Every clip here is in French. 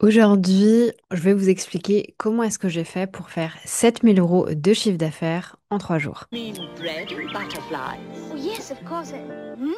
Aujourd'hui, je vais vous expliquer comment est-ce que j'ai fait pour faire 7 000 € de chiffre d'affaires en 3 jours. Mean bread and butterflies. Oh, yes, of course. Hmm?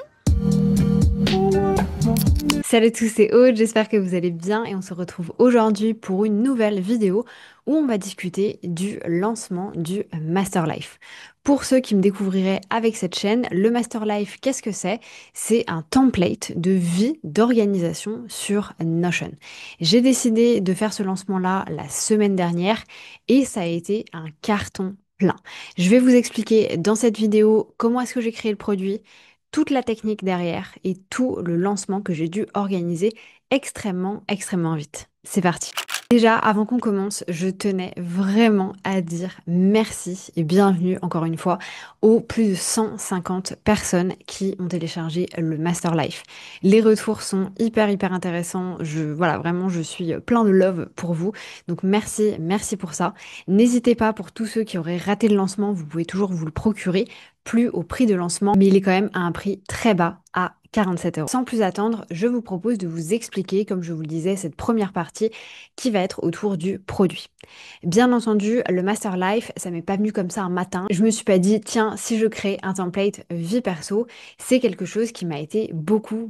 Salut à tous, c'est Aude, j'espère que vous allez bien et on se retrouve aujourd'hui pour une nouvelle vidéo où on va discuter du lancement du Master Life. Pour ceux qui me découvriraient avec cette chaîne, le Master Life, qu'est-ce que c'est? C'est un template de vie, d'organisation sur Notion. J'ai décidé de faire ce lancement-là la semaine dernière et ça a été un carton plein. Je vais vous expliquer dans cette vidéo comment est-ce que j'ai créé le produit, toute la technique derrière et tout le lancement que j'ai dû organiser extrêmement vite. C'est parti. Déjà, avant qu'on commence, je tenais vraiment à dire merci et bienvenue encore une fois aux plus de 150 personnes qui ont téléchargé le Master Life. Les retours sont hyper intéressants. Voilà, vraiment, je suis plein de love pour vous. Donc merci pour ça. N'hésitez pas pour tous ceux qui auraient raté le lancement, vous pouvez toujours vous le procurer plus au prix de lancement, mais il est quand même à un prix très bas, à 47 €. Sans plus attendre, je vous propose de vous expliquer, comme je vous le disais, cette première partie qui va être autour du produit. Bien entendu, le Master Life, ça m'est pas venu comme ça un matin. Je me suis pas dit, tiens, si je crée un template vie perso, c'est quelque chose qui m'a été beaucoup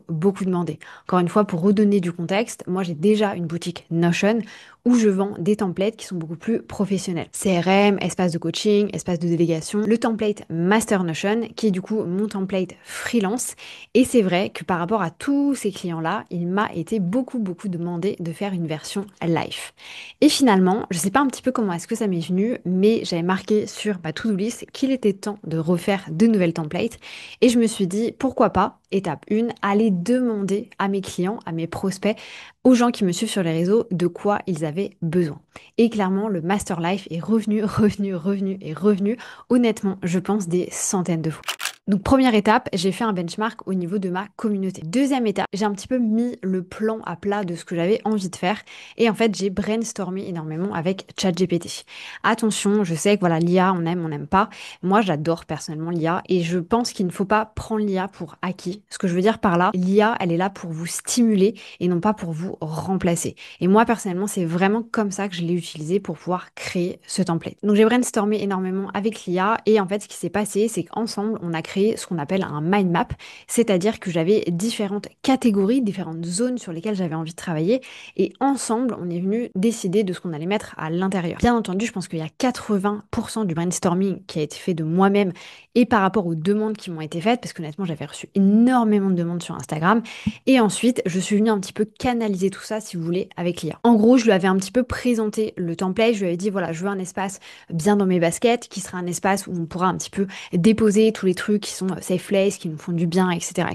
demandé. Encore une fois, pour redonner du contexte, moi j'ai déjà une boutique Notion où je vends des templates qui sont beaucoup plus professionnels. CRM, espace de coaching, espace de délégation, le template Master Notion qui est du coup mon template freelance. Et c'est vrai que par rapport à tous ces clients-là, il m'a été beaucoup demandé de faire une version live. Et finalement, je sais pas un petit peu comment est-ce que ça m'est venu, mais j'avais marqué sur ma to-do list qu'il était temps de refaire de nouvelles templates. Et je me suis dit, pourquoi pas, étape 1, aller demander à mes clients, à mes prospects, aux gens qui me suivent sur les réseaux, de quoi ils avaient besoin. Et clairement, le Master Life est revenu, honnêtement, je pense des centaines de fois. Donc première étape, j'ai fait un benchmark au niveau de ma communauté. Deuxième étape, j'ai un petit peu mis le plan à plat de ce que j'avais envie de faire et en fait j'ai brainstormé énormément avec ChatGPT. Attention, je sais que voilà l'IA on n'aime pas. Moi j'adore personnellement l'IA et je pense qu'il ne faut pas prendre l'IA pour acquis. Ce que je veux dire par là, l'IA elle est là pour vous stimuler et non pas pour vous remplacer. Et moi personnellement c'est vraiment comme ça que je l'ai utilisé pour pouvoir créer ce template. Donc j'ai brainstormé énormément avec l'IA et en fait ce qui s'est passé c'est qu'ensemble on a créé ce qu'on appelle un mind map, c'est-à-dire que j'avais différentes catégories, différentes zones sur lesquelles j'avais envie de travailler et ensemble, on est venu décider de ce qu'on allait mettre à l'intérieur. Bien entendu, je pense qu'il y a 80% du brainstorming qui a été fait de moi-même et par rapport aux demandes qui m'ont été faites, parce qu'honnêtement, j'avais reçu énormément de demandes sur Instagram. Et ensuite, je suis venue un petit peu canaliser tout ça, si vous voulez, avec l'IA. En gros, je lui avais un petit peu présenté le template. Je lui avais dit, voilà, je veux un espace bien dans mes baskets, qui sera un espace où on pourra un petit peu déposer tous les trucs qui sont safe place, qui nous font du bien, etc.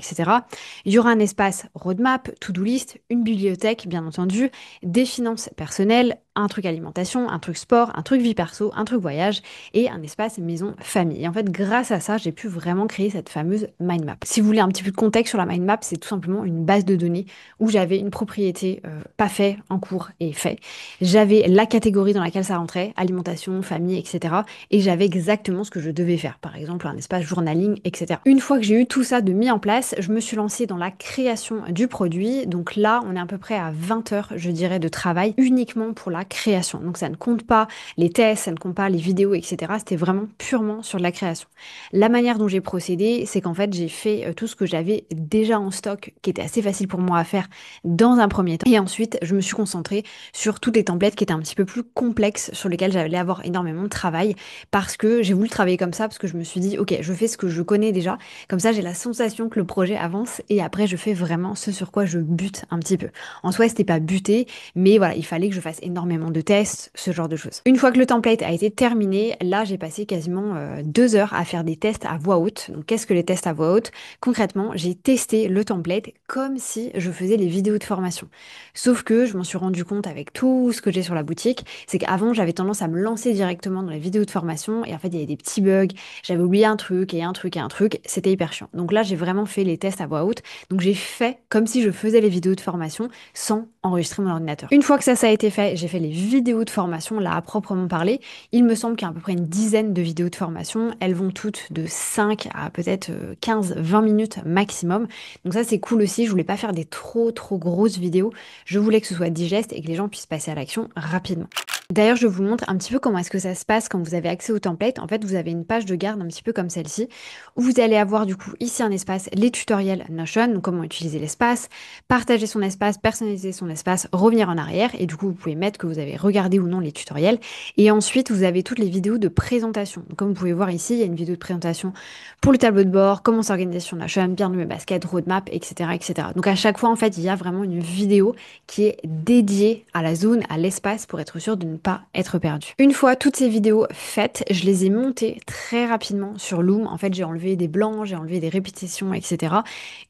Il y aura un espace roadmap, to-do list, une bibliothèque, bien entendu, des finances personnelles, un truc alimentation, un truc sport, un truc vie perso, un truc voyage et un espace maison famille. Et en fait, grâce à ça, j'ai pu vraiment créer cette fameuse mind map. Si vous voulez un petit peu de contexte sur la mind map, c'est tout simplement une base de données où j'avais une propriété pas fait, en cours et fait. J'avais la catégorie dans laquelle ça rentrait, alimentation, famille, etc. Et j'avais exactement ce que je devais faire. Par exemple, un espace journaling, etc. Une fois que j'ai eu tout ça de mis en place, je me suis lancée dans la création du produit. Donc là, on est à peu près à 20 heures, je dirais, de travail uniquement pour la création. Donc ça ne compte pas les tests, ça ne compte pas les vidéos, etc. C'était vraiment purement sur de la création. La manière dont j'ai procédé, c'est qu'en fait, j'ai fait tout ce que j'avais déjà en stock, qui était assez facile pour moi à faire dans un premier temps. Et ensuite, je me suis concentrée sur toutes les templates qui étaient un petit peu plus complexes, sur lesquelles j'allais avoir énormément de travail, parce que j'ai voulu travailler comme ça, parce que je me suis dit, ok, je fais ce que je connais déjà, comme ça j'ai la sensation que le projet avance, et après je fais vraiment ce sur quoi je bute un petit peu. En soi, c'était pas buter, mais voilà, il fallait que je fasse énormément de tests, ce genre de choses. Une fois que le template a été terminé, là j'ai passé quasiment 2 heures à faire des tests à voix haute. Donc qu'est-ce que les tests à voix haute? Concrètement, j'ai testé le template comme si je faisais les vidéos de formation. Sauf que je m'en suis rendu compte avec tout ce que j'ai sur la boutique, c'est qu'avant j'avais tendance à me lancer directement dans les vidéos de formation et en fait il y avait des petits bugs, j'avais oublié un truc et un truc et un truc, c'était hyper chiant. Donc là j'ai vraiment fait les tests à voix haute, donc j'ai fait comme si je faisais les vidéos de formation sans enregistrer mon ordinateur. Une fois que ça a été fait, j'ai fait les vidéos de formation, là à proprement parler. Il me semble qu'il y a à peu près une dizaine de vidéos de formation. Elles vont toutes de 5 à peut-être 15-20 minutes maximum. Donc ça c'est cool aussi, je voulais pas faire des trop grosses vidéos. Je voulais que ce soit digeste et que les gens puissent passer à l'action rapidement. D'ailleurs, je vous montre un petit peu comment est-ce que ça se passe quand vous avez accès au template. En fait, vous avez une page de garde un petit peu comme celle-ci, où vous allez avoir du coup ici un espace, les tutoriels Notion, donc comment utiliser l'espace, partager son espace, personnaliser son espace, revenir en arrière, et du coup vous pouvez mettre que vous avez regardé ou non les tutoriels. Et ensuite, vous avez toutes les vidéos de présentation. Donc, comme vous pouvez voir ici, il y a une vidéo de présentation pour le tableau de bord, comment s'organiser sur Notion, bien de mes baskets, roadmap, etc., etc. Donc à chaque fois, en fait, il y a vraiment une vidéo qui est dédiée à la zone, à l'espace, pour être sûr de ne pas être perdu. Une fois toutes ces vidéos faites, je les ai montées très rapidement sur Loom. En fait, j'ai enlevé des blancs, j'ai enlevé des répétitions, etc.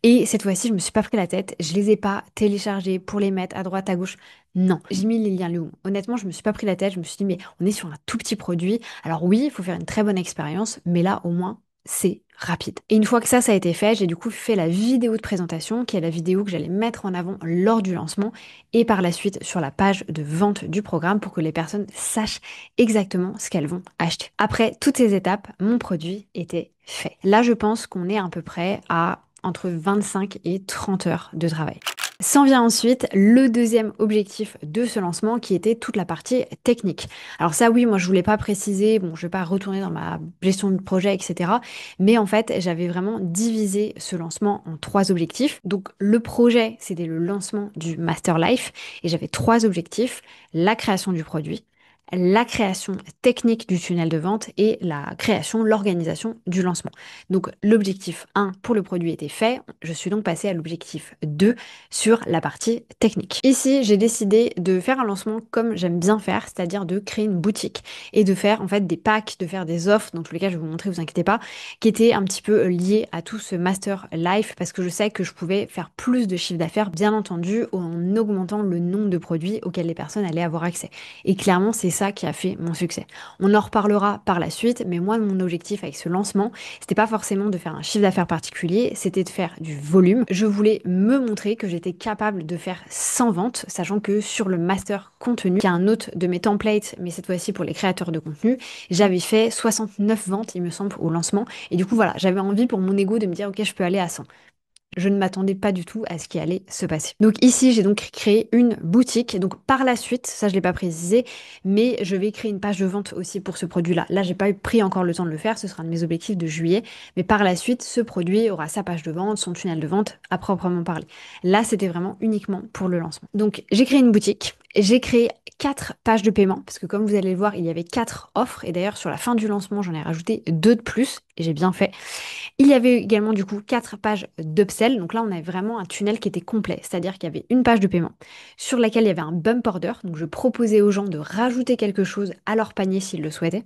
Et cette fois-ci, je me suis pas pris la tête. Je les ai pas téléchargés pour les mettre à droite, à gauche. Non, j'ai mis les liens Loom. Honnêtement, je me suis pas pris la tête. Je me suis dit, mais on est sur un tout petit produit. Alors oui, il faut faire une très bonne expérience, mais là, au moins, c'est rapide. Et une fois que ça a été fait, j'ai du coup fait la vidéo de présentation, qui est la vidéo que j'allais mettre en avant lors du lancement et par la suite sur la page de vente du programme pour que les personnes sachent exactement ce qu'elles vont acheter. Après toutes ces étapes, mon produit était fait. Là, je pense qu'on est à peu près à entre 25 et 30 heures de travail. S'en vient ensuite le deuxième objectif de ce lancement qui était toute la partie technique. Alors ça oui, moi je voulais pas préciser, bon je vais pas retourner dans ma gestion de projet, etc. Mais en fait j'avais vraiment divisé ce lancement en trois objectifs. Donc le projet c'était le lancement du Master Life et j'avais trois objectifs, la création du produit, la création technique du tunnel de vente et la création, l'organisation du lancement. Donc l'objectif 1 pour le produit était fait, je suis donc passée à l'objectif 2 sur la partie technique. Ici, j'ai décidé de faire un lancement comme j'aime bien faire, c'est-à-dire de créer une boutique et de faire en fait des packs, de faire des offres, dans tous les cas je vais vous montrer, vous inquiétez pas, qui étaient un petit peu liées à tout ce Master Life parce que je sais que je pouvais faire plus de chiffre d'affaires, bien entendu, en augmentant le nombre de produits auxquels les personnes allaient avoir accès. Et clairement, c'est ça qui a fait mon succès. On en reparlera par la suite, mais moi, mon objectif avec ce lancement, c'était pas forcément de faire un chiffre d'affaires particulier, c'était de faire du volume. Je voulais me montrer que j'étais capable de faire 100 ventes, sachant que sur le master contenu, qui est un autre de mes templates, mais cette fois-ci pour les créateurs de contenu, j'avais fait 69 ventes, il me semble, au lancement. Et du coup, voilà, j'avais envie pour mon ego de me dire, ok, je peux aller à 100. Je ne m'attendais pas du tout à ce qui allait se passer. Donc ici, j'ai donc créé une boutique. Donc par la suite, ça je l'ai pas précisé, mais je vais créer une page de vente aussi pour ce produit-là. Là, j'ai pas pris encore le temps de le faire, ce sera un de mes objectifs de juillet, mais par la suite, ce produit aura sa page de vente, son tunnel de vente à proprement parler. Là, c'était vraiment uniquement pour le lancement. Donc j'ai créé une boutique, j'ai créé 4 pages de paiement parce que comme vous allez le voir, il y avait 4 offres et d'ailleurs sur la fin du lancement, j'en ai rajouté 2 de plus et j'ai bien fait. Il y avait également du coup 4 pages d'upsell. Donc là, on avait vraiment un tunnel qui était complet. C'est-à-dire qu'il y avait une page de paiement sur laquelle il y avait un bump order. Donc je proposais aux gens de rajouter quelque chose à leur panier s'ils le souhaitaient.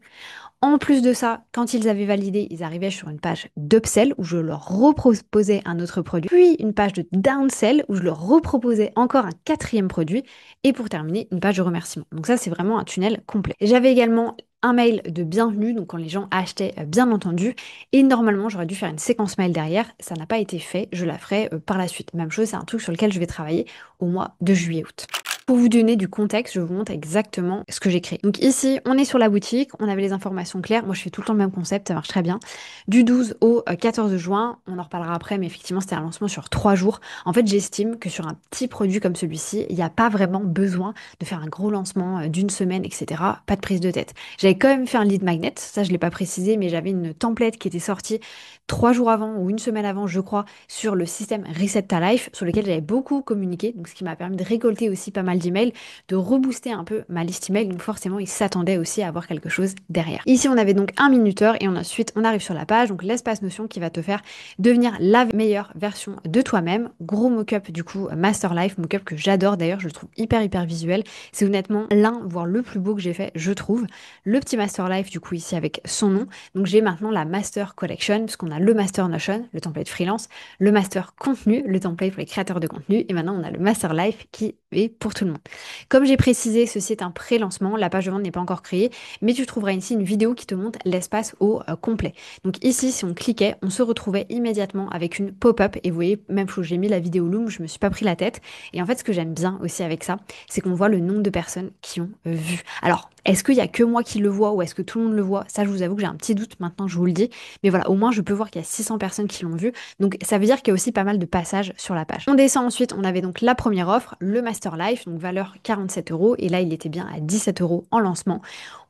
En plus de ça, quand ils avaient validé, ils arrivaient sur une page d'upsell où je leur reproposais un autre produit, puis une page de downsell où je leur reproposais encore un quatrième produit, et pour terminer, une page de remerciement. Donc ça, c'est vraiment un tunnel complet. J'avais également un mail de bienvenue, donc quand les gens achetaient, bien entendu, et normalement, j'aurais dû faire une séquence mail derrière. Ça n'a pas été fait, je la ferai par la suite. Même chose, c'est un truc sur lequel je vais travailler au mois de juillet-août. Pour vous donner du contexte, je vous montre exactement ce que j'ai créé. Donc ici, on est sur la boutique, on avait les informations claires. Moi, je fais tout le temps le même concept, ça marche très bien. Du 12 au 14 juin, on en reparlera après, mais effectivement, c'était un lancement sur 3 jours. En fait, j'estime que sur un petit produit comme celui-ci, il n'y a pas vraiment besoin de faire un gros lancement d'une semaine, etc. Pas de prise de tête. J'avais quand même fait un lead magnet, ça je ne l'ai pas précisé, mais j'avais une template qui était sortie 3 jours avant ou une semaine avant, je crois, sur le système Reset Ta Life, sur lequel j'avais beaucoup communiqué, donc ce qui m'a permis de récolter aussi pas mal d'emails, de rebooster un peu ma liste email, donc forcément ils s'attendaient aussi à avoir quelque chose derrière. Ici on avait donc un minuteur et ensuite on arrive sur la page, donc l'espace Notion qui va te faire devenir la meilleure version de toi-même. Gros mock-up du coup Master Life, mock-up que j'adore d'ailleurs, je le trouve hyper visuel, c'est honnêtement l'un, voire le plus beau que j'ai fait, je trouve. Le petit Master Life du coup ici avec son nom, donc j'ai maintenant la Master Collection, parce qu'on a le Master Notion, le template freelance, le Master Contenu, le template pour les créateurs de contenu, et maintenant on a le Master Life qui est pour tout le monde. tout le monde. Comme j'ai précisé, ceci est un pré-lancement, la page de vente n'est pas encore créée, mais tu trouveras ici une vidéo qui te montre l'espace au complet. Donc ici, si on cliquait, on se retrouvait immédiatement avec une pop-up et vous voyez, même chose, j'ai mis la vidéo Loom, je me suis pas pris la tête. Et en fait, ce que j'aime bien aussi avec ça, c'est qu'on voit le nombre de personnes qui ont vu. Alors, est-ce qu'il y a que moi qui le vois ou est-ce que tout le monde le voit? Ça, je vous avoue que j'ai un petit doute maintenant, je vous le dis. Mais voilà, au moins, je peux voir qu'il y a 600 personnes qui l'ont vu. Donc, ça veut dire qu'il y a aussi pas mal de passages sur la page. On descend ensuite, on avait donc la première offre, le Master Life, donc valeur 47 euros. Et là, il était bien à 17 euros en lancement.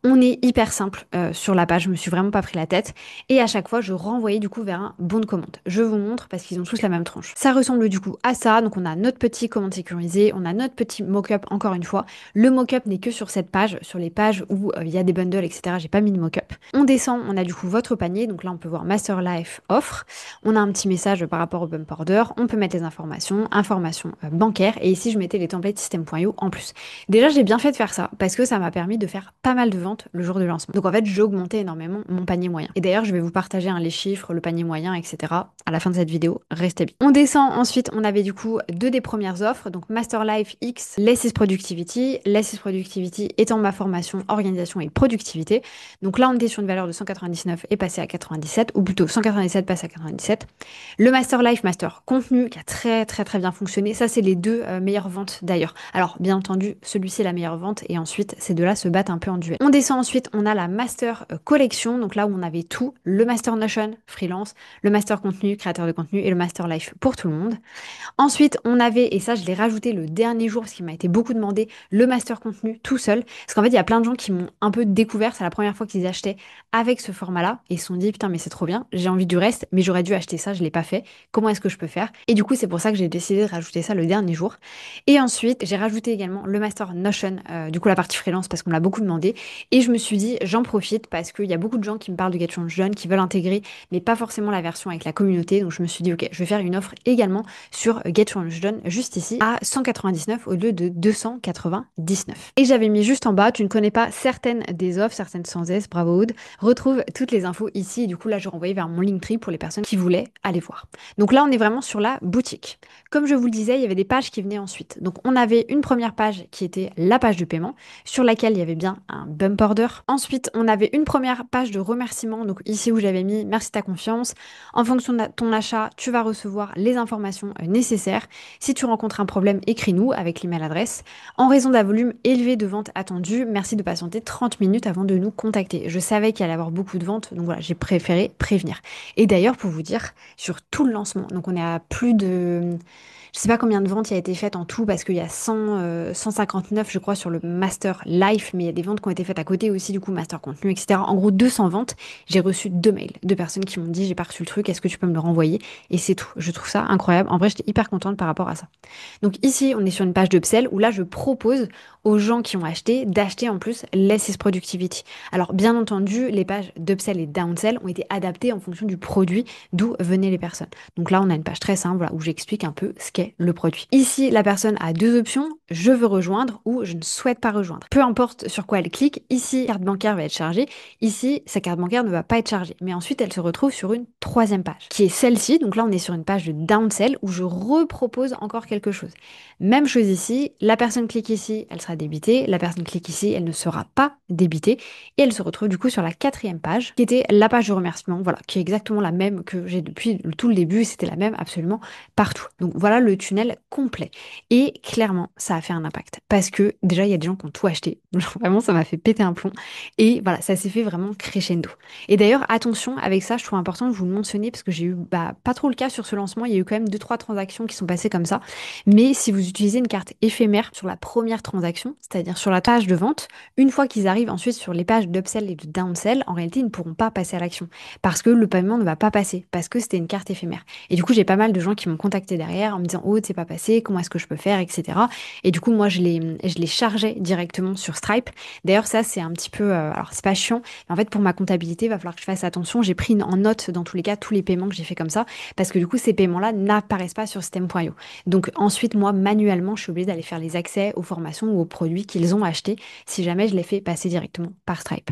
On est hyper simple sur la page, je me suis vraiment pas pris la tête. Et à chaque fois, je renvoyais du coup vers un bon de commande. Je vous montre parce qu'ils ont tous la même tranche. Ça ressemble du coup à ça. Donc on a notre petit commande sécurisé, on a notre petit mock-up encore une fois. Le mock-up n'est que sur cette page, sur les pages où il y a des bundles, etc. J'ai pas mis de mock-up. On descend, on a du coup votre panier. Donc là, on peut voir Master Life offre. On a un petit message par rapport au bump order. On peut mettre les informations, informations bancaires. Et ici, je mettais les templates system.io en plus. Déjà, j'ai bien fait de faire ça parce que ça m'a permis de faire pas mal de ventes le jour du lancement. Donc en fait, j'ai augmenté énormément mon panier moyen. Et d'ailleurs, je vais vous partager les chiffres, le panier moyen, etc. à la fin de cette vidéo. Restez bien. On descend ensuite, on avait du coup deux des premières offres. Donc Master Life X, Less is Productivity. Less is Productivity étant ma formation organisation et productivité. Donc là, on était sur une valeur de 199 et passé à 97, ou plutôt 197 passe à 97. Le Master Life, Master Contenu, qui a très bien fonctionné. Ça, c'est les deux meilleures ventes d'ailleurs. Alors, bien entendu, celui-ci est la meilleure vente et ensuite, ces deux-là se battent un peu en duel. On descend ensuite, on a la Master Collection, donc là où on avait tout, le Master Notion, freelance, le Master Contenu, créateur de contenu et le Master Life pour tout le monde. Ensuite, on avait, et ça je l'ai rajouté le dernier jour parce qu'il m'a été beaucoup demandé, le master contenu tout seul. Parce qu'en fait, il y a plein de gens qui m'ont un peu découvert, c'est la première fois qu'ils achetaient avec ce format-là et ils se sont dit, putain, mais c'est trop bien, j'ai envie du reste, mais j'aurais dû acheter ça, je l'ai pas fait. Comment est-ce que je peux faire? Et du coup, c'est pour ça que j'ai décidé de rajouter ça le dernier jour. Et ensuite, j'ai rajouté également le master Notion, du coup la partie freelance parce qu'on me l'a beaucoup demandé. Et je me suis dit, j'en profite parce qu'il y a beaucoup de gens qui me parlent de Get Change Done, qui veulent intégrer, mais pas forcément la version avec la communauté. Donc je me suis dit, ok, je vais faire une offre également sur Get Change Done juste ici à 199 au lieu de 299. Et j'avais mis juste en bas, tu ne connais pas certaines des offres, certaines sans S, bravo Aude, retrouve toutes les infos ici. Et du coup là, je renvoyais vers mon Linktree pour les personnes qui voulaient aller voir. Donc là, on est vraiment sur la boutique. Comme je vous le disais, il y avait des pages qui venaient ensuite. Donc on avait une première page qui était la page de paiement, sur laquelle il y avait bien un bump order. Ensuite, on avait une première page de remerciement, donc ici où j'avais mis merci de ta confiance. En fonction de ton achat, tu vas recevoir les informations nécessaires. Si tu rencontres un problème, écris-nous avec l'email adresse. En raison d'un volume élevé de ventes attendues, merci de patienter 30 minutes avant de nous contacter. Je savais qu'il allait y avoir beaucoup de ventes, donc voilà, j'ai préféré prévenir. Et d'ailleurs, pour vous dire, sur tout le lancement, donc on est à plus de... Je sais pas combien de ventes il a été faites en tout parce qu'il y a 159 je crois sur le Master Life, mais il y a des ventes qui ont été faites à côté aussi du coup Master Contenu, etc. En gros 200 ventes. J'ai reçu 2 mails de personnes qui m'ont dit j'ai pas reçu le truc, est-ce que tu peux me le renvoyer? Et c'est tout. Je trouve ça incroyable. En vrai, j'étais hyper contente par rapport à ça. Donc ici, on est sur une page d'upsell où là, je propose aux gens qui ont acheté d'acheter en plus Less is Productivity. Alors bien entendu, les pages d'upsell et downsell ont été adaptées en fonction du produit d'où venaient les personnes. Donc là, on a une page très simple voilà, où j'explique un peu ce qu'est le produit. Ici, la personne a deux options, je veux rejoindre ou je ne souhaite pas rejoindre. Peu importe sur quoi elle clique, ici, carte bancaire va être chargée, ici, sa carte bancaire ne va pas être chargée. Mais ensuite, elle se retrouve sur une troisième page, qui est celle-ci. Donc là, on est sur une page de downsell où je repropose encore quelque chose. Même chose ici, la personne clique ici, elle sera débitée, la personne clique ici, elle ne sera pas débitée, et elle se retrouve du coup sur la quatrième page, qui était la page de remerciement, voilà, qui est exactement la même que j'ai depuis tout le début, c'était la même absolument partout. Donc voilà le tunnel complet. Et clairement, ça a fait un impact, parce que déjà, il y a des gens qui ont tout acheté, vraiment, ça m'a fait péter un plomb, et voilà, ça s'est fait vraiment crescendo. Et d'ailleurs, attention, avec ça, je trouve important de vous le mentionner, parce que j'ai eu pas trop le cas sur ce lancement, il y a eu quand même 2-3 transactions qui sont passées comme ça, mais si vous utilisez une carte éphémère sur la première transaction, c'est-à-dire sur la page de vente, une fois qu'ils arrivent ensuite sur les pages d'upsell et de downsell, en réalité, ils ne pourront pas passer à l'action parce que le paiement ne va pas passer, parce que c'était une carte éphémère. Et du coup, j'ai pas mal de gens qui m'ont contacté derrière en me disant oh, c'est pas passé, comment est-ce que je peux faire, etc. Et du coup, moi, je les chargeais directement sur Stripe. D'ailleurs, ça, c'est un petit peu, alors c'est pas chiant, mais en fait, pour ma comptabilité, il va falloir que je fasse attention. J'ai pris en note dans tous les cas tous les paiements que j'ai fait comme ça, parce que du coup, ces paiements-là n'apparaissent pas sur System.io. Donc ensuite, moi, manuellement, je suis obligée d'aller faire les accès aux formations ou aux produits qu'ils ont achetés si jamais je les fais passer directement par Stripe.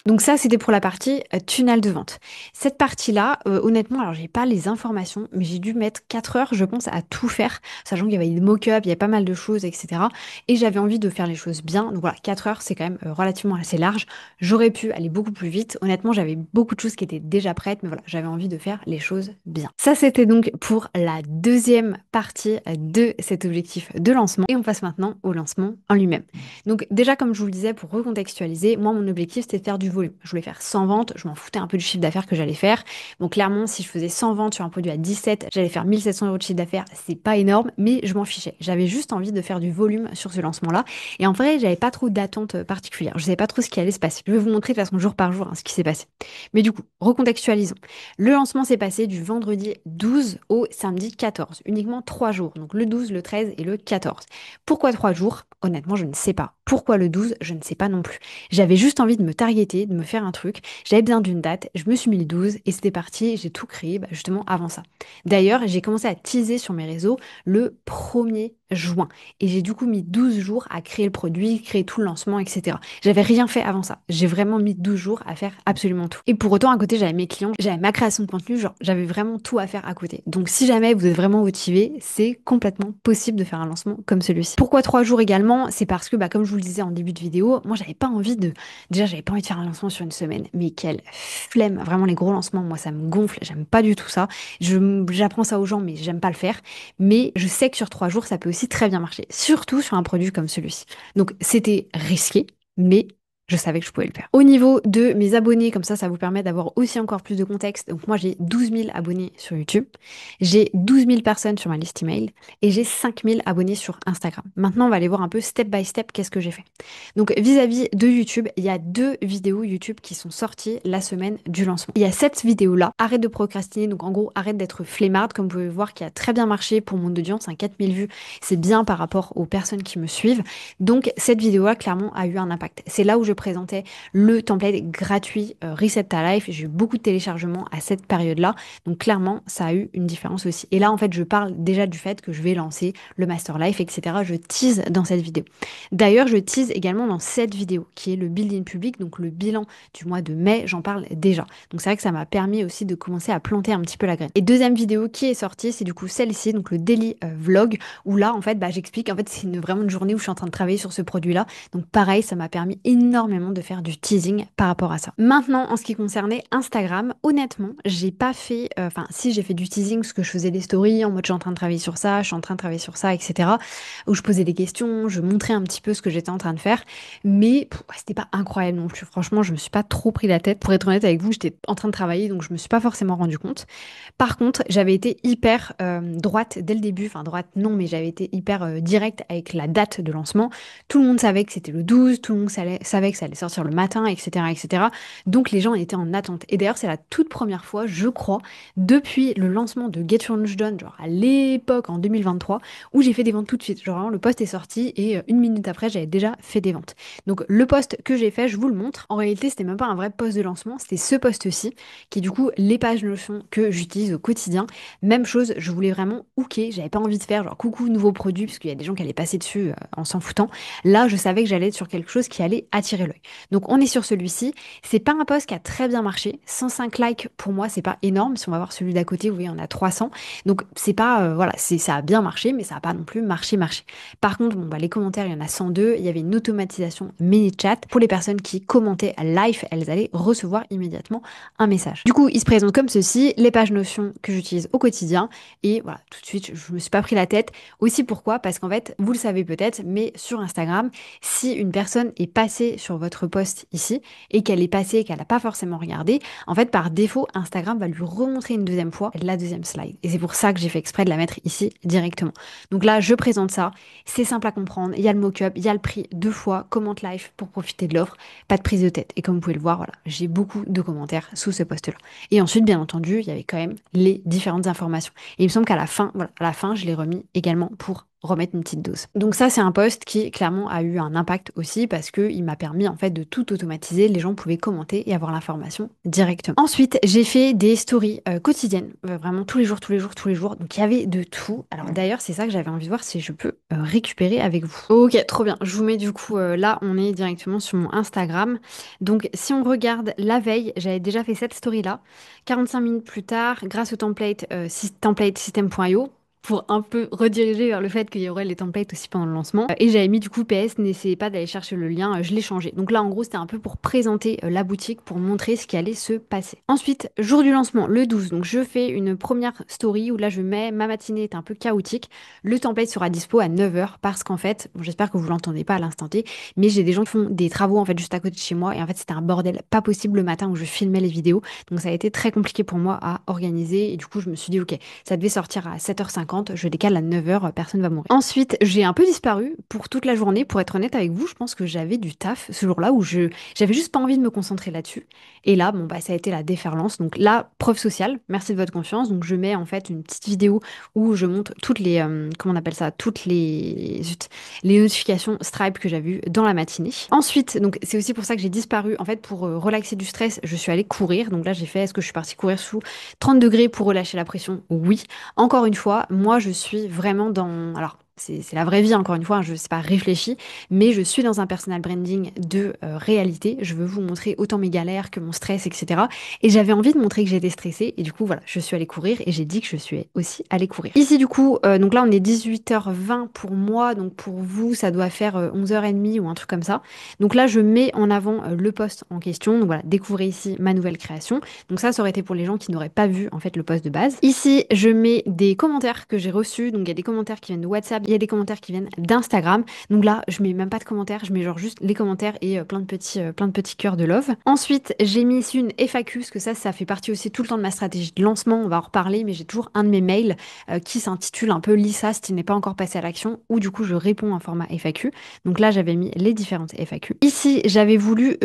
Donc ça, c'était pour la partie tunnel de vente. Cette partie-là, honnêtement, alors j'ai pas les informations, mais j'ai dû mettre 4 heures, je pense, à tout faire, sachant qu'il y avait des mock-ups, il y avait pas mal de choses, etc. Et j'avais envie de faire les choses bien. Donc voilà, 4 heures, c'est quand même relativement assez large. J'aurais pu aller beaucoup plus vite. Honnêtement, j'avais beaucoup de choses qui étaient déjà prêtes, mais voilà, j'avais envie de faire les choses bien. Ça, c'était donc pour la deuxième partie de cet objectif de lancement. Et on passe maintenant au lancement en lui-même. Donc déjà, comme je vous le disais, pour recontextualiser, moi, mon objectif, c'était de faire du volume. Je voulais faire 100 ventes, je m'en foutais un peu du chiffre d'affaires que j'allais faire. Donc clairement, si je faisais 100 ventes sur un produit à 17, j'allais faire 1700 euros de chiffre d'affaires. C'est pas énorme, mais je m'en fichais. J'avais juste envie de faire du volume sur ce lancement-là. Et en vrai, j'avais pas trop d'attentes particulières. Je savais pas trop ce qui allait se passer. Je vais vous montrer de toute façon jour par jour ce qui s'est passé. Mais du coup, recontextualisons. Le lancement s'est passé du vendredi 12 au samedi 14. Uniquement 3 jours. Donc le 12, le 13 et le 14. Pourquoi 3 jours? Honnêtement, je ne sais pas. Pourquoi le 12? Je ne sais pas non plus. J'avais juste envie de me targeter, de me faire un truc. J'avais besoin d'une date. Je me suis mis le 12 et c'était parti. J'ai tout créé justement avant ça. D'ailleurs, j'ai commencé à teaser sur mes réseaux le 1er juin. Et j'ai du coup mis 12 jours à créer le produit, créer tout le lancement, etc. J'avais rien fait avant ça. J'ai vraiment mis 12 jours à faire absolument tout. Et pour autant, à côté, j'avais mes clients, j'avais ma création de contenu, genre j'avais vraiment tout à faire à côté. Donc si jamais vous êtes vraiment motivé, c'est complètement possible de faire un lancement comme celui-ci. Pourquoi 3 jours également? C'est parce que, comme je vous le disais en début de vidéo, moi j'avais pas envie de... Déjà, j'avais pas envie de faire un lancement sur une semaine. Mais quelle flemme. Vraiment, les gros lancements, moi ça me gonfle. J'aime pas du tout ça. J'apprends ça aux gens, mais j'aime pas le faire. Mais je sais que sur 3 jours, ça peut aussi très bien marcher. Surtout sur un produit comme celui-ci. Donc c'était risqué, mais je savais que je pouvais le faire. Au niveau de mes abonnés, comme ça vous permet d'avoir aussi encore plus de contexte. Donc moi, j'ai 12 000 abonnés sur YouTube, j'ai 12 000 personnes sur ma liste email et j'ai 5 000 abonnés sur Instagram. Maintenant, on va aller voir un peu step by step qu'est-ce que j'ai fait. Donc vis-à-vis de YouTube, il y a 2 vidéos YouTube qui sont sorties la semaine du lancement. Il y a cette vidéo-là, arrête de procrastiner, donc en gros, arrête d'être flemmarde, comme vous pouvez voir, qui a très bien marché pour mon audience, 4 000 vues, c'est bien par rapport aux personnes qui me suivent. Donc cette vidéo-là, clairement, a eu un impact. C'est là où je présentais le template gratuit Reset ta Life. J'ai eu beaucoup de téléchargements à cette période-là. Donc clairement, ça a eu une différence aussi. Et là, en fait, je parle déjà du fait que je vais lancer le Master Life, etc. Je tease dans cette vidéo. D'ailleurs, je tease également dans cette vidéo, qui est le build-in public, donc le bilan du mois de mai, j'en parle déjà. Donc c'est vrai que ça m'a permis aussi de commencer à planter un petit peu la graine. Et deuxième vidéo qui est sortie, c'est du coup celle-ci, donc le daily vlog, où là, en fait, j'explique, en fait, c'est vraiment une journée où je suis en train de travailler sur ce produit-là. Donc pareil, ça m'a permis énormément de faire du teasing par rapport à ça. Maintenant, en ce qui concernait Instagram, honnêtement, j'ai pas fait, enfin, si j'ai fait du teasing, parce que je faisais des stories en mode je suis en train de travailler sur ça, je suis en train de travailler sur ça, etc. Où je posais des questions, je montrais un petit peu ce que j'étais en train de faire, mais c'était pas incroyable non plus. Franchement, je me suis pas trop pris la tête. Pour être honnête avec vous, j'étais en train de travailler, donc je me suis pas forcément rendu compte. Par contre, j'avais été hyper droite dès le début, enfin droite non, mais j'avais été hyper directe avec la date de lancement. Tout le monde savait que c'était le 12, tout le monde savait que ça allait sortir le matin, etc., etc. Donc les gens étaient en attente. Et d'ailleurs, c'est la toute première fois, je crois, depuis le lancement de Get Your Launch Done, genre à l'époque en 2023, où j'ai fait des ventes tout de suite. Genre vraiment, le post est sorti et 1 minute après, j'avais déjà fait des ventes. Donc le post que j'ai fait, je vous le montre. En réalité, c'était même pas un vrai post de lancement, c'était ce post-ci, qui est du coup les pages Notion que j'utilise au quotidien. Même chose, je voulais vraiment hooker, j'avais pas envie de faire genre coucou nouveau produit, parce qu'il y a des gens qui allaient passer dessus en s'en foutant. Là, je savais que j'allais être sur quelque chose qui allait attirer l'œil. Donc on est sur celui-ci. C'est pas un post qui a très bien marché. 105 likes pour moi, c'est pas énorme. Si on va voir celui d'à côté, vous voyez, on a 300. Donc c'est pas, voilà, ça a bien marché, mais ça a pas non plus marché. Par contre, les commentaires, il y en a 102. Il y avait une automatisation ManyChat. Pour les personnes qui commentaient live, elles allaient recevoir immédiatement un message. Du coup, il se présente comme ceci, les pages Notion que j'utilise au quotidien. Et voilà, tout de suite, je me suis pas pris la tête. Aussi pourquoi? Parce qu'en fait, vous le savez peut-être, mais sur Instagram, si une personne est passée sur votre post ici et qu'elle est passée et qu'elle n'a pas forcément regardé, en fait, par défaut, Instagram va lui remontrer une deuxième fois la deuxième slide. Et c'est pour ça que j'ai fait exprès de la mettre ici directement. Donc là, je présente ça. C'est simple à comprendre. Il y a le mock-up, il y a le prix 2 fois, commente live pour profiter de l'offre. Pas de prise de tête. Et comme vous pouvez le voir, voilà, j'ai beaucoup de commentaires sous ce post-là. Et ensuite, bien entendu, il y avait quand même les différentes informations. Et il me semble qu'à la fin, voilà, à la fin, je l'ai remis également pour remettre une petite dose. Donc ça, c'est un post qui clairement a eu un impact aussi parce qu'il m'a permis en fait de tout automatiser. Les gens pouvaient commenter et avoir l'information directement. Ensuite, j'ai fait des stories quotidiennes, vraiment tous les jours, tous les jours, tous les jours. Donc il y avait de tout. Alors d'ailleurs, c'est ça que j'avais envie de voir si je peux récupérer avec vous. Ok, trop bien. Je vous mets du coup là, on est directement sur mon Instagram. Donc si on regarde la veille, j'avais déjà fait cette story là. 45 minutes plus tard, grâce au template, template system.io, pour un peu rediriger vers le fait qu'il y aurait les templates aussi pendant le lancement. Et j'avais mis du coup PS, n'essayez pas d'aller chercher le lien, je l'ai changé. Donc là en gros c'était un peu pour présenter la boutique, pour montrer ce qui allait se passer. Ensuite, jour du lancement, le 12, donc je fais une première story où là je mets ma matinée est un peu chaotique. Le template sera dispo à 9h parce qu'en fait, bon, j'espère que vous l'entendez pas à l'instant T, mais j'ai des gens qui font des travaux en fait juste à côté de chez moi et en fait c'était un bordel pas possible le matin où je filmais les vidéos. Donc ça a été très compliqué pour moi à organiser et du coup je me suis dit ok, ça devait sortir à 7h50, je décale à 9h, personne va mourir. Ensuite, j'ai un peu disparu pour toute la journée, pour être honnête avec vous, je pense que j'avais du taf ce jour-là où j'avais juste pas envie de me concentrer là-dessus. Et là, bon bah ça a été la déferlance. Donc là, preuve sociale, merci de votre confiance. Donc je mets en fait une petite vidéo où je monte toutes les comment on appelle ça, toutes les zut, les notifications Stripe que j'avais vues dans la matinée. Ensuite, donc c'est aussi pour ça que j'ai disparu. En fait, pour relaxer du stress, je suis allée courir. Donc là, j'ai fait, est-ce que je suis partie courir sous 30 degrés pour relâcher la pression? Oui. Encore une fois, moi, je suis vraiment dans... Alors, c'est la vraie vie, encore une fois, hein, je ne sais pas réfléchi, mais je suis dans un personal branding de réalité. Je veux vous montrer autant mes galères que mon stress, etc. Et j'avais envie de montrer que j'étais stressée. Et du coup, voilà, je suis allée courir et j'ai dit que je suis aussi allée courir. Ici, du coup, donc là, on est 18h20 pour moi. Donc pour vous, ça doit faire 11h30 ou un truc comme ça. Donc là, je mets en avant le post en question. Donc voilà, découvrez ici ma nouvelle création. Donc ça aurait été pour les gens qui n'auraient pas vu en fait le post de base. Ici, je mets des commentaires que j'ai reçus. Donc il y a des commentaires qui viennent de WhatsApp, il y a des commentaires qui viennent d'Instagram. Donc là, je mets même pas de commentaires, je mets genre juste les commentaires et plein de petits cœurs de love. Ensuite, j'ai mis ici une FAQ parce que ça fait partie aussi tout le temps de ma stratégie de lancement. On va en reparler, mais j'ai toujours un de mes mails qui s'intitule un peu Lisa, si tu n'es pas encore passé à l'action, où du coup je réponds en format FAQ. Donc là, j'avais mis les différentes FAQ. Ici, j'avais voulu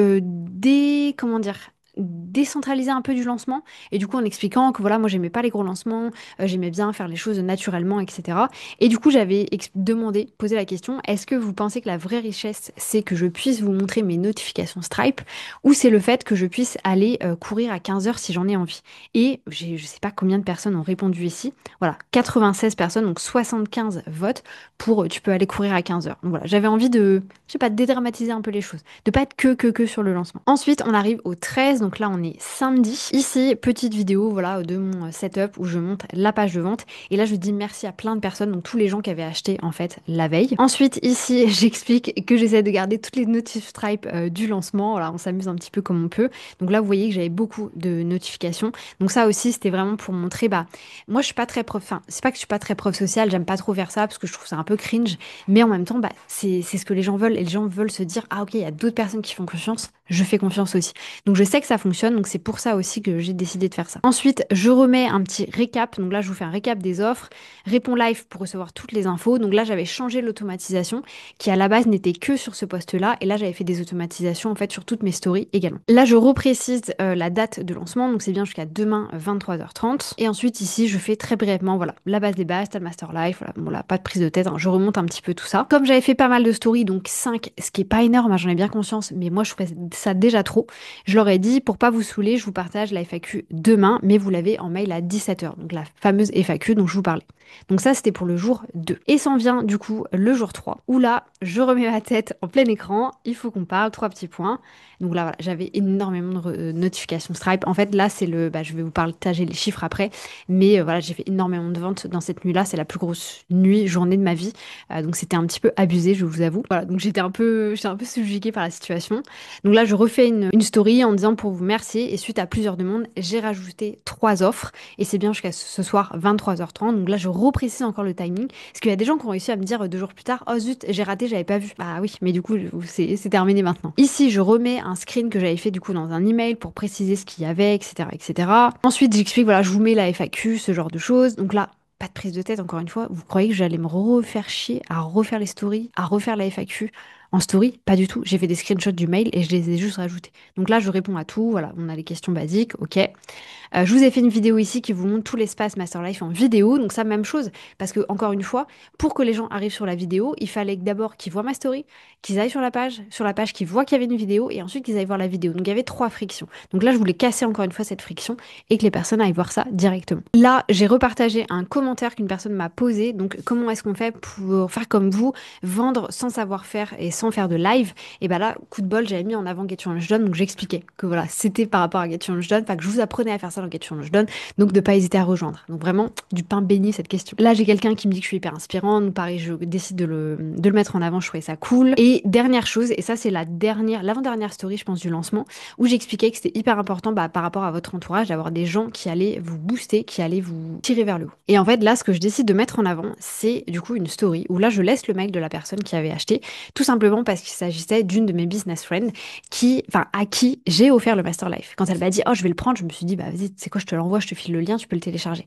comment dire, décentraliser un peu du lancement et du coup en expliquant que voilà moi j'aimais pas les gros lancements, j'aimais bien faire les choses naturellement, etc. Et du coup j'avais demandé, posé la question, est-ce que vous pensez que la vraie richesse c'est que je puisse vous montrer mes notifications Stripe ou c'est le fait que je puisse aller courir à 15h si j'en ai envie? Et je sais pas combien de personnes ont répondu ici, voilà, 96 personnes, donc 75 votes pour tu peux aller courir à 15h. Donc voilà, j'avais envie de, je sais pas, de dédramatiser un peu les choses, de pas être que sur le lancement. Ensuite, on arrive au 13, donc là on est samedi. Ici, petite vidéo, voilà, de mon setup où je monte la page de vente. Et là, je dis merci à plein de personnes, donc tous les gens qui avaient acheté en fait la veille. Ensuite, ici, j'explique que j'essaie de garder toutes les notifs Stripe du lancement. Voilà, on s'amuse un petit peu comme on peut. Donc là, vous voyez que j'avais beaucoup de notifications. Donc ça aussi, c'était vraiment pour montrer, bah, moi je suis pas très prof, enfin, c'est pas que je suis pas très prof sociale, j'aime pas trop faire ça parce que je trouve ça un peu cringe, mais en même temps, bah, c'est ce que les gens veulent et les gens veulent se dire, ah ok, il y a d'autres personnes qui font confiance, je fais confiance aussi. Donc je sais que ça fonctionne, donc c'est pour ça aussi que j'ai décidé de faire ça. Ensuite, je remets un petit récap, donc là je vous fais un récap des offres, réponds live pour recevoir toutes les infos. Donc là j'avais changé l'automatisation qui à la base n'était que sur ce poste-là et là j'avais fait des automatisations en fait sur toutes mes stories également. Là je reprécise la date de lancement, donc c'est bien jusqu'à demain 23h30. Et ensuite ici je fais très brièvement, voilà, la base des bases, t'as le master life, voilà, bon là pas de prise de tête, hein, je remonte un petit peu tout ça. Comme j'avais fait pas mal de stories, donc 5, ce qui est pas énorme, hein, j'en ai bien conscience, mais moi je ferais ça déjà trop. Je leur ai dit, pour pas vous saouler, je vous partage la FAQ demain, mais vous l'avez en mail à 17h, donc la fameuse FAQ dont je vous parlais. Donc ça, c'était pour le jour 2. Et s'en vient du coup le jour 3, où là, je remets ma tête en plein écran, il faut qu'on parle, 3 petits points. Donc là, voilà, j'avais énormément de notifications Stripe. En fait, là, c'est le, bah, je vais vous partager les chiffres après, mais voilà, j'ai fait énormément de ventes dans cette nuit-là. C'est la plus grosse journée de ma vie. Donc c'était un petit peu abusé, je vous avoue. Voilà, donc j'étais un peu subjuguée par la situation. Donc là, je refais une story en disant pour vous remercier. Et suite à plusieurs demandes, j'ai rajouté 3 offres. Et c'est bien jusqu'à ce soir, 23h30. Donc là, je reprécise encore le timing. Parce qu'il y a des gens qui ont réussi à me dire 2 jours plus tard, oh zut, j'ai raté, j'avais pas vu. Bah oui, mais du coup, c'est terminé maintenant. Ici, je remets un screen que j'avais fait du coup dans un email pour préciser ce qu'il y avait, etc., etc. Ensuite, j'explique, voilà, je vous mets la FAQ, ce genre de choses. Donc là, pas de prise de tête, encore une fois. Vous croyez que j'allais me refaire chier à refaire les stories, à refaire la FAQ? En story, pas du tout. J'ai fait des screenshots du mail et je les ai juste rajoutés. Donc là, je réponds à tout. Voilà, on a les questions basiques. Ok. Je vous ai fait une vidéo ici qui vous montre tout l'espace Master Life en vidéo. Donc ça, même chose. Parce que, encore une fois, pour que les gens arrivent sur la vidéo, il fallait que d'abord qu'ils voient ma story, qu'ils aillent sur la page qu'ils voient qu'il y avait une vidéo et ensuite qu'ils aillent voir la vidéo. Donc il y avait 3 frictions. Donc là, je voulais casser encore une fois cette friction et que les personnes aillent voir ça directement. Là, j'ai repartagé un commentaire qu'une personne m'a posé. Donc comment est-ce qu'on fait pour faire comme vous, vendre sans savoir faire et sans faire de live? Et ben là, coup de bol, j'avais mis en avant Get Your Lunch Done. Donc j'expliquais que voilà, c'était par rapport à Get Your Lunch Done, enfin que je vous apprenais à faire ça dans Get Your Lunch Done. Donc de pas hésiter à rejoindre. Donc vraiment du pain béni cette question. Là, j'ai quelqu'un qui me dit que je suis hyper inspirante. Donc pareil, je décide de le mettre en avant. Je trouvais ça cool. Et dernière chose, et ça c'est l'avant-dernière story, je pense, du lancement, où j'expliquais que c'était hyper important par rapport à votre entourage d'avoir des gens qui allaient vous booster, qui allaient vous tirer vers le haut. Et en fait, là, ce que je décide de mettre en avant, c'est du coup une story où là, je laisse le mail de la personne qui avait acheté, tout simplement parce qu'il s'agissait d'une de mes business friends à qui j'ai offert le Master Life. Quand elle m'a dit, oh, je vais le prendre, je me suis dit, bah vas-y, c'est quoi, je te l'envoie, je te file le lien, tu peux le télécharger.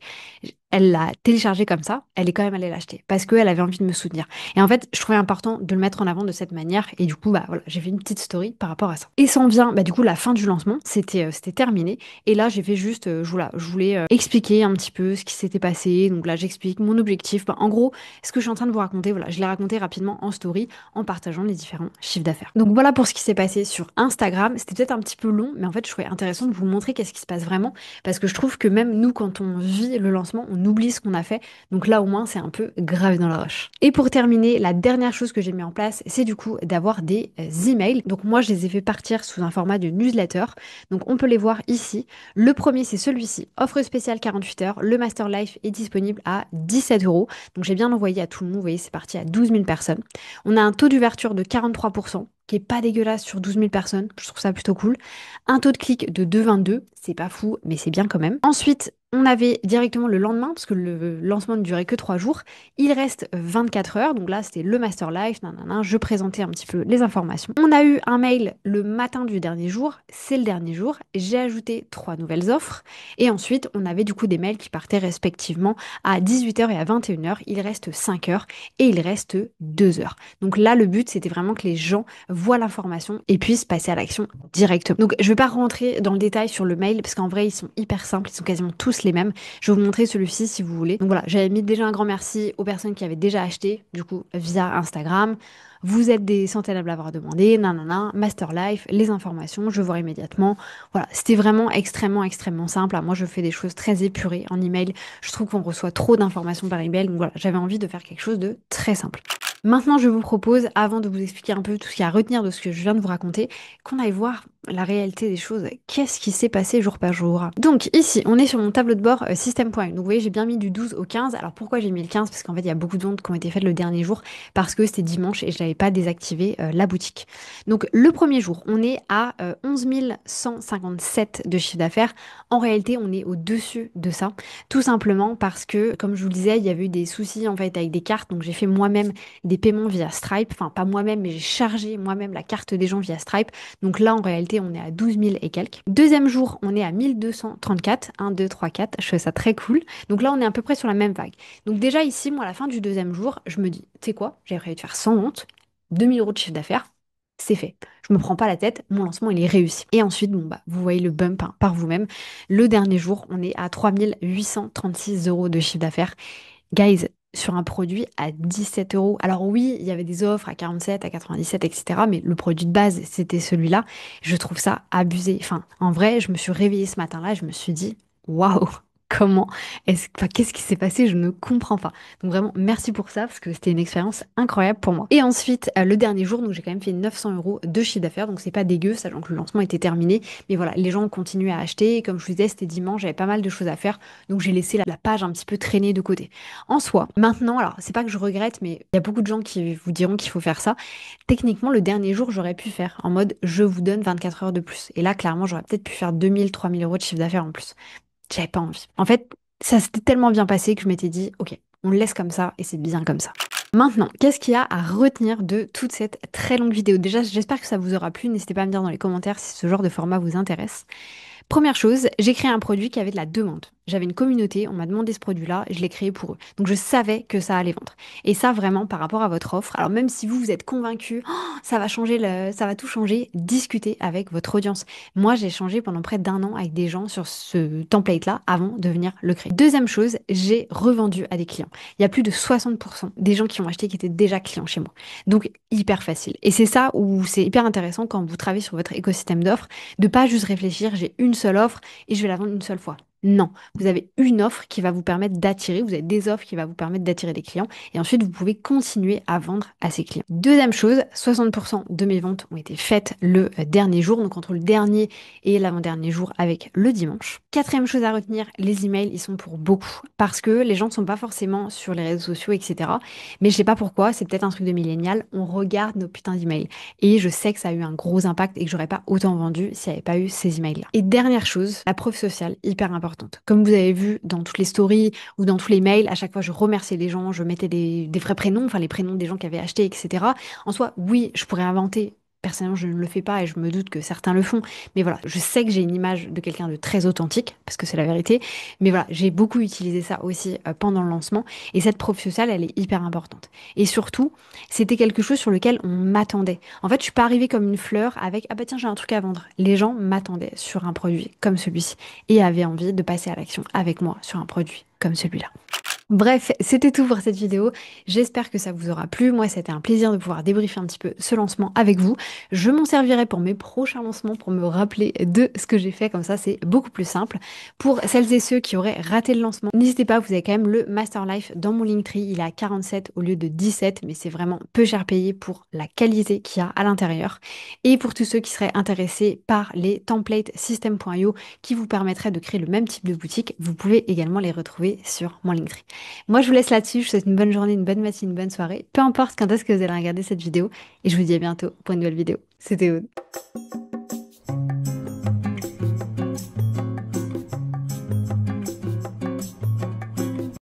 Elle l'a téléchargé comme ça, elle est quand même allée l'acheter parce qu'elle avait envie de me soutenir. Et en fait, je trouvais important de le mettre en avant de cette manière. Et du coup, bah voilà, j'ai fait une petite story par rapport à ça. Et s'en vient, bah du coup, la fin du lancement, c'était terminé. Et là, j'ai fait juste, je voulais expliquer un petit peu ce qui s'était passé. Donc là, j'explique mon objectif. Bah, en gros, ce que je suis en train de vous raconter, voilà, je l'ai raconté rapidement en story en partageant les différents chiffres d'affaires. Donc voilà pour ce qui s'est passé sur Instagram. C'était peut-être un petit peu long, mais en fait, je trouvais intéressant de vous montrer qu'est-ce qui se passe vraiment parce que je trouve que même nous, quand on vit le lancement, on oublie ce qu'on a fait. Donc là, au moins, c'est un peu gravé dans la roche. Et pour terminer, la dernière chose que j'ai mis en place, c'est du coup d'avoir des emails. Donc moi, je les ai fait partir sous un format de newsletter. Donc on peut les voir ici. Le premier, c'est celui-ci. Offre spéciale 48 heures. Le Master Life est disponible à 17 euros. Donc j'ai bien envoyé à tout le monde. Vous voyez, c'est parti à 12 000 personnes. On a un taux d'ouverture de 43%, qui est pas dégueulasse sur 12 000 personnes. Je trouve ça plutôt cool. Un taux de clic de 2,22. C'est pas fou, mais c'est bien quand même. Ensuite, on avait directement le lendemain, parce que le lancement ne durait que 3 jours. Il reste 24 heures. Donc là, c'était le Master Life. Nanana, je présentais un petit peu les informations. On a eu un mail le matin du dernier jour. C'est le dernier jour. J'ai ajouté 3 nouvelles offres. Et ensuite, on avait du coup des mails qui partaient respectivement à 18 heures et à 21 heures. Il reste 5 heures et il reste 2 heures. Donc là, le but, c'était vraiment que les gens voient l'information et puissent passer à l'action directement. Donc je vais pas rentrer dans le détail sur le mail parce qu'en vrai, ils sont hyper simples. Ils sont quasiment tous les mêmes. Je vais vous montrer celui-ci si vous voulez. Donc voilà, j'avais mis déjà un grand merci aux personnes qui avaient déjà acheté, du coup, via Instagram. Vous êtes des centaines à me l'avoir demandé, nanana, Master Life, les informations, je vois immédiatement. Voilà, c'était vraiment extrêmement, extrêmement simple. Alors, moi, je fais des choses très épurées en email. Je trouve qu'on reçoit trop d'informations par email. Donc voilà, j'avais envie de faire quelque chose de très simple. Maintenant, je vous propose, avant de vous expliquer un peu tout ce qu'il y a à retenir de ce que je viens de vous raconter, qu'on aille voir la réalité des choses. Qu'est-ce qui s'est passé jour par jour? Donc ici, on est sur mon tableau de bord système.1. Donc vous voyez, j'ai bien mis du 12 au 15. Alors pourquoi j'ai mis le 15? Parce qu'en fait, il y a beaucoup de ventes qui ont été faites le dernier jour parce que c'était dimanche et je n'avais pas désactivé la boutique. Donc le premier jour, on est à 11 157 de chiffre d'affaires. En réalité, on est au-dessus de ça. Tout simplement parce que, comme je vous le disais, il y avait eu des soucis en fait avec des cartes. Donc j'ai fait moi-même des paiements via Stripe. Enfin, pas moi-même, mais j'ai chargé moi-même la carte des gens via Stripe. Donc là, en réalité, on est à 12 000 et quelques. Deuxième jour, on est à 1234. 1, 2, 3, 4. Je trouve ça très cool. Donc là, on est à peu près sur la même vague. Donc déjà ici, moi, à la fin du deuxième jour, je me dis, tu sais quoi, j'ai prévu de faire 100 ventes, 2000 euros de chiffre d'affaires. C'est fait. Je me prends pas la tête, mon lancement il est réussi. Et ensuite, bon bah, vous voyez le bump hein, par vous-même. Le dernier jour, on est à 3836 euros de chiffre d'affaires. Guys, sur un produit à 17 euros. Alors oui, il y avait des offres à 47, à 97, etc. Mais le produit de base, c'était celui-là. Je trouve ça abusé. Enfin, en vrai, je me suis réveillée ce matin-là, je me suis dit, waouh, comment qu'est-ce qui s'est passé? Je ne comprends pas. Donc vraiment, merci pour ça, parce que c'était une expérience incroyable pour moi. Et ensuite, le dernier jour, donc j'ai quand même fait 900 euros de chiffre d'affaires, donc c'est pas dégueu, sachant que le lancement était terminé. Mais voilà, les gens ont continué à acheter. Et comme je vous disais, c'était dimanche, j'avais pas mal de choses à faire, donc j'ai laissé la page un petit peu traîner de côté. En soi, maintenant, alors c'est pas que je regrette, mais il y a beaucoup de gens qui vous diront qu'il faut faire ça. Techniquement, le dernier jour, j'aurais pu faire en mode je vous donne 24 heures de plus. Et là, clairement, j'aurais peut-être pu faire 2000, 3000 euros de chiffre d'affaires en plus. J'avais pas envie. En fait, ça s'était tellement bien passé que je m'étais dit, ok, on le laisse comme ça et c'est bien comme ça. Maintenant, qu'est-ce qu'il y a à retenir de toute cette très longue vidéo? Déjà, j'espère que ça vous aura plu. N'hésitez pas à me dire dans les commentaires si ce genre de format vous intéresse. Première chose, j'ai créé un produit qui avait de la demande. j'avais une communauté, on m'a demandé ce produit-là, je l'ai créé pour eux. Donc je savais que ça allait vendre. Et ça vraiment par rapport à votre offre. Alors même si vous êtes convaincu, oh, ça va changer ça va tout changer, discutez avec votre audience. Moi, j'ai changé pendant près d'un an avec des gens sur ce template-là avant de venir le créer. Deuxième chose, j'ai revendu à des clients. Il y a plus de 60% des gens qui ont acheté qui étaient déjà clients chez moi. Donc hyper facile. Et c'est ça où c'est hyper intéressant quand vous travaillez sur votre écosystème d'offres, de pas juste réfléchir, j'ai une seule offre et je vais la vendre une seule fois. Non, vous avez une offre qui va vous permettre d'attirer, vous avez des offres qui vont vous permettre d'attirer des clients et ensuite vous pouvez continuer à vendre à ces clients. Deuxième chose, 60% de mes ventes ont été faites le dernier jour, donc entre le dernier et l'avant-dernier jour avec le dimanche. Quatrième chose à retenir, les emails, ils sont pour beaucoup parce que les gens ne sont pas forcément sur les réseaux sociaux, etc. Mais je sais pas pourquoi, c'est peut-être un truc de millénial, on regarde nos putains d'emails. Et je sais que ça a eu un gros impact et que j'aurais pas autant vendu s'il n'y avait pas eu ces emails-là. Et dernière chose, la preuve sociale, hyper importante. Comme vous avez vu dans toutes les stories ou dans tous les mails, à chaque fois je remerciais les gens, je mettais des vrais prénoms, enfin les prénoms des gens qui avaient acheté, etc. En soi, oui, je pourrais inventer. Personnellement, je ne le fais pas et je me doute que certains le font. Mais voilà, je sais que j'ai une image de quelqu'un de très authentique, parce que c'est la vérité. Mais voilà, j'ai beaucoup utilisé ça aussi pendant le lancement. Et cette preuve sociale, elle est hyper importante. Et surtout, c'était quelque chose sur lequel on m'attendait. En fait, je suis pas arrivée comme une fleur avec ah bah tiens, j'ai un truc à vendre. Les gens m'attendaient sur un produit comme celui-ci et avaient envie de passer à l'action avec moi sur un produit comme celui-là. Bref, c'était tout pour cette vidéo. J'espère que ça vous aura plu. Moi, c'était un plaisir de pouvoir débriefer un petit peu ce lancement avec vous. Je m'en servirai pour mes prochains lancements pour me rappeler de ce que j'ai fait. Comme ça, c'est beaucoup plus simple. Pour celles et ceux qui auraient raté le lancement, n'hésitez pas, vous avez quand même le Master Life dans mon Linktree. Il est à 47 au lieu de 17, mais c'est vraiment peu cher payé pour la qualité qu'il y a à l'intérieur. Et pour tous ceux qui seraient intéressés par les templates system.io qui vous permettraient de créer le même type de boutique, vous pouvez également les retrouver sur mon Linktree. Moi, je vous laisse là-dessus. Je vous souhaite une bonne journée, une bonne matinée, une bonne soirée. Peu importe quand est-ce que vous allez regarder cette vidéo. Et je vous dis à bientôt pour une nouvelle vidéo. C'était Aude.